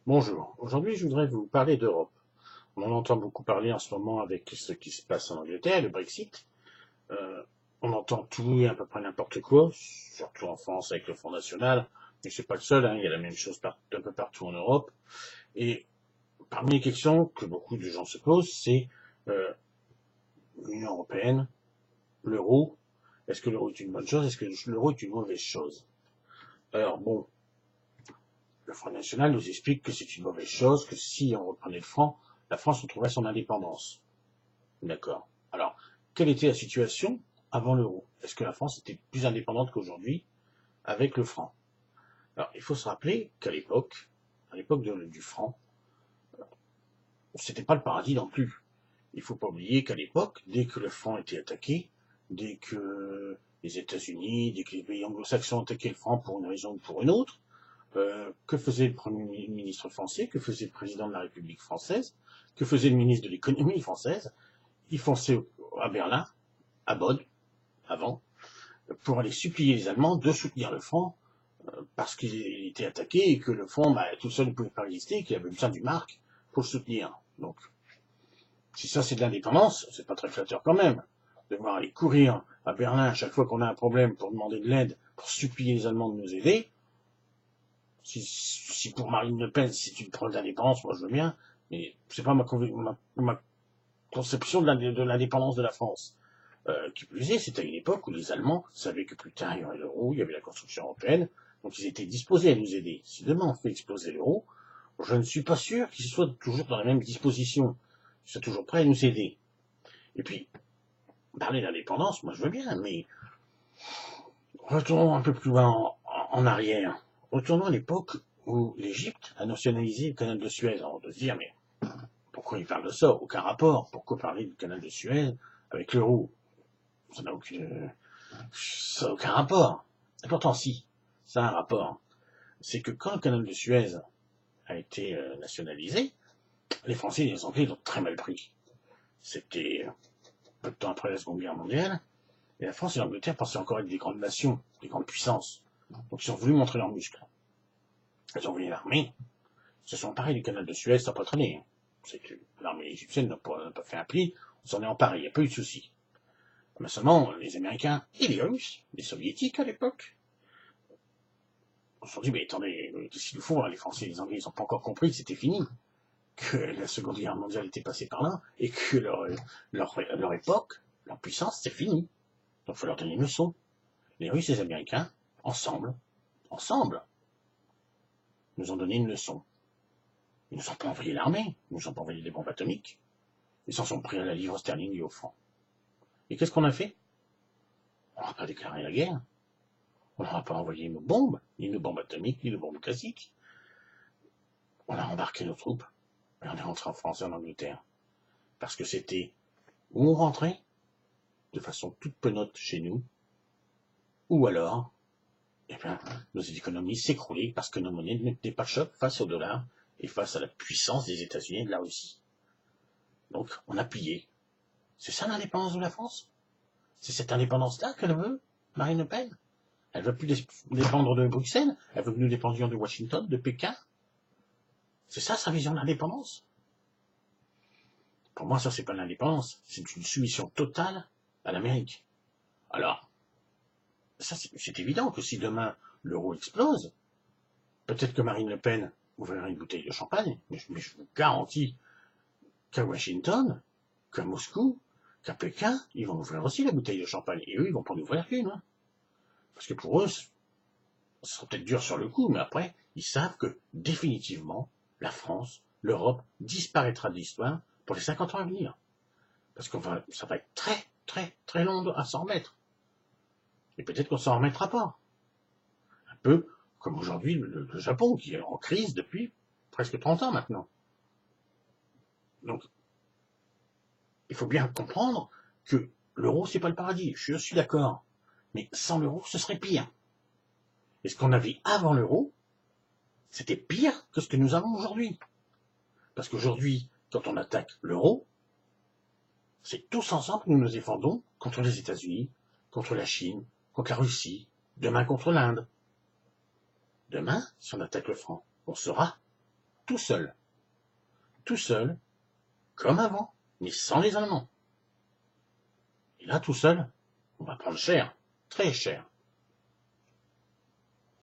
Bonjour, aujourd'hui je voudrais vous parler d'Europe. On en entend beaucoup parler en ce moment avec ce qui se passe en Angleterre, le Brexit. Euh, on entend tout et à peu près n'importe quoi, surtout en France avec le Front National, mais c'est pas le seul, hein, il y a la même chose un peu partout en Europe. Et parmi les questions que beaucoup de gens se posent, c'est euh, l'Union Européenne, l'euro, est-ce que l'euro est une bonne chose, est-ce que l'euro est une mauvaise chose? Alors bon, le Front National nous explique que c'est une mauvaise chose, que si on reprenait le franc, la France retrouverait son indépendance. D'accord. Alors, quelle était la situation avant l'euro? Est-ce que la France était plus indépendante qu'aujourd'hui avec le franc? Alors, il faut se rappeler qu'à l'époque, du franc, c'était pas le paradis non plus. Il faut pas oublier qu'à l'époque, dès que le franc était attaqué, dès que les États-Unis, dès que les pays anglo-saxons attaquaient le franc pour une raison ou pour une autre, que faisait le Premier ministre français, que faisait le président de la République française, que faisait le ministre de l'économie française? Il fonçait à Berlin, à Bonn, avant, pour aller supplier les Allemands de soutenir le franc parce qu'il était attaqué et que le franc, tout seul ne pouvait pas résister, qu'il avait besoin du marque pour le soutenir. Donc, si ça c'est de l'indépendance, c'est pas très flatteur quand même. Devoir aller courir à Berlin à chaque fois qu'on a un problème pour demander de l'aide, pour supplier les Allemands de nous aider. Si pour Marine Le Pen c'est une preuve d'indépendance, moi je veux bien, mais c'est pas ma conception de l'indépendance de la France. Qui plus est, c'était à une époque où les Allemands savaient que plus tard il y aurait l'euro, il y avait la construction européenne, donc ils étaient disposés à nous aider. Si demain on fait exploser l'euro, je ne suis pas sûr qu'ils soient toujours dans la même disposition, qu'ils soient toujours prêts à nous aider. Et puis, parler d'indépendance, moi je veux bien, mais retournons un peu plus loin en arrière. Retournons à l'époque où l'Égypte a nationalisé le canal de Suez. Alors on doit se dire, mais pourquoi il parle de ça? Aucun rapport. Pourquoi parler du canal de Suez avec l'euro? Ça n'a aucun rapport. Et pourtant, si, ça a un rapport. C'est que quand le canal de Suez a été nationalisé, les Français et les Anglais l'ont très mal pris. C'était peu de temps après la Seconde Guerre mondiale, et la France et l'Angleterre pensaient encore être des grandes nations, des grandes puissances. Donc ils ont voulu montrer leurs muscles. Ils ont envoyé l'armée. Ils se sont emparés du canal de Suez, ça n'a pas traîné. C'est que l'armée égyptienne n'a pas fait un pli, on s'en est emparé, il n'y a pas eu de souci. Mais seulement, les Américains et les Russes, les Soviétiques à l'époque, on se sont dit, mais attendez, qu'est-ce qu'ils nous font, les Français et les Anglais, ils n'ont pas encore compris que c'était fini, que la Seconde Guerre mondiale était passée par là, et que leur époque, leur puissance, c'est fini. Donc il faut leur donner une leçon. Les Russes et les Américains, ensemble, nous ont donné une leçon. Ils ne nous ont pas envoyé l'armée, ils ne nous ont pas envoyé des bombes atomiques. Ils s'en sont pris à la livre sterling et au franc. Et qu'est-ce qu'on a fait? On n'a pas déclaré la guerre. On n'aura pas envoyé nos bombes, ni nos bombes atomiques, ni nos bombes classiques. On a embarqué nos troupes, et on est rentré en France et en Angleterre. Parce que c'était où on rentrait, de façon toute penote chez nous, ou alors, eh bien, nos économies s'écroulaient parce que nos monnaies ne tenaient pas le choc face au dollar et face à la puissance des États-Unis et de la Russie. Donc, on a plié. C'est ça l'indépendance de la France? C'est cette indépendance-là qu'elle veut, Marine Le Pen? Elle veut plus dépendre de Bruxelles? Elle veut que nous dépendions de Washington, de Pékin? C'est ça sa vision de l'indépendance? Pour moi, ça, c'est pas l'indépendance. C'est une soumission totale à l'Amérique. Alors, ça, c'est évident que si demain l'euro explose, peut-être que Marine Le Pen ouvrira une bouteille de champagne, mais je vous garantis qu'à Washington, qu'à Moscou, qu'à Pékin, ils vont ouvrir aussi la bouteille de champagne. Et eux, ils vont pas en ouvrir qu'une. Hein. Parce que pour eux, ce sera peut-être dur sur le coup, mais après, ils savent que définitivement, la France, l'Europe disparaîtra de l'histoire pour les 50 ans à venir. Parce que ça va être très, très, très long à s'en remettre. Et peut-être qu'on s'en remettra pas. Un peu comme aujourd'hui le Japon, qui est en crise depuis presque 30 ans maintenant. Donc, il faut bien comprendre que l'euro, c'est pas le paradis. Je suis d'accord. Mais sans l'euro, ce serait pire. Et ce qu'on avait avant l'euro, c'était pire que ce que nous avons aujourd'hui. Parce qu'aujourd'hui, quand on attaque l'euro, c'est tous ensemble que nous nous défendons contre les États-Unis, contre la Chine, contre la Russie, demain contre l'Inde. Demain, si on attaque le franc, on saura tout seul, comme avant, mais sans les Allemands. Et là, tout seul, on va prendre cher, très cher.